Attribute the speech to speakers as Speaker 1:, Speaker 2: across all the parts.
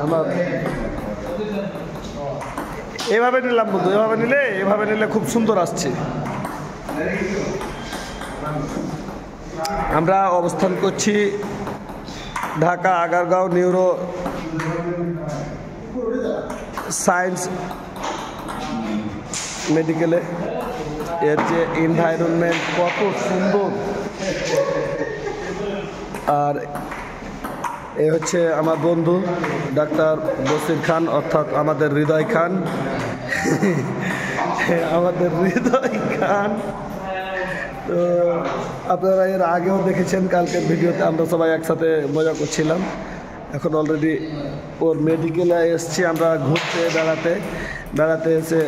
Speaker 1: আমার এভাবে নিলাম বন্ধু, এভাবে নিলে খুব সুন্দর আসছে। আমরা অবস্থান করছি ঢাকা আগারগাঁও নিউরো সায়েন্স মেডিকেলে। এর যে এনভায়রনমেন্ট কত সুন্দর, আর এ হচ্ছে আমার বন্ধু ডাক্তার বসির খান, অর্থাৎ আমাদের হৃদয় খান। আমাদের হৃদয় খান তো আপনারা এর আগেও দেখেছেন, কালকের ভিডিওতে আমরা সবাই একসাথে মজা করছিলাম। এখন অলরেডি ওর মেডিকেলে এসছি আমরা ঘুরতে বেড়াতে এসে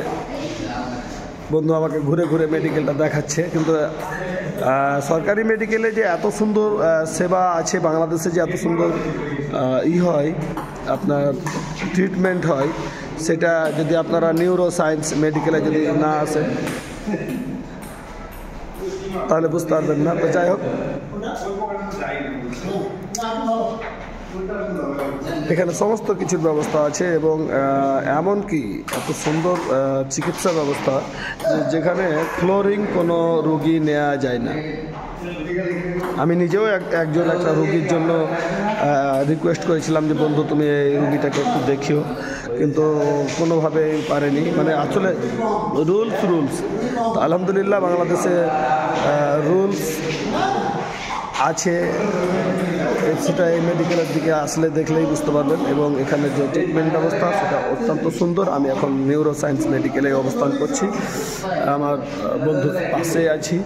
Speaker 1: বন্ধু আমাকে ঘুরে ঘুরে মেডিকেলটা দেখাচ্ছে। কিন্তু সরকারি মেডিকেলে যে এত সুন্দর সেবা আছে, বাংলাদেশে যে এত সুন্দর হয় আপনার ট্রিটমেন্ট হয়, সেটা যদি আপনারা নিউরো সায়েন্স মেডিকেলে যদি না আসেন তাহলে বুঝতে পারবেন না। তো যাই হোক, এখানে সমস্ত কিছুর ব্যবস্থা আছে এবং এমনকি এত সুন্দর চিকিৎসা ব্যবস্থা যেখানে ফ্লোরিং কোনো রোগী নেওয়া যায় না। আমি নিজেও একটা রোগীর জন্য রিকোয়েস্ট করেছিলাম যে বন্ধু তুমি এই রুগীটাকে একটু দেখিও, কিন্তু কোনোভাবেই পারেনি। মানে আসলে রুলস তো আলহামদুলিল্লাহ বাংলাদেশে রুলস আছে, সেটা এই মেডিকেলের দিকে আসলে দেখলেই বুঝতে পারবেন। এবং এখানে যে ট্রিটমেন্ট ব্যবস্থা সেটা অত্যন্ত সুন্দর। আমি এখন নিউরো সায়েন্স মেডিকেলে অবস্থান করছি, আমার বন্ধুর পাশে আছি।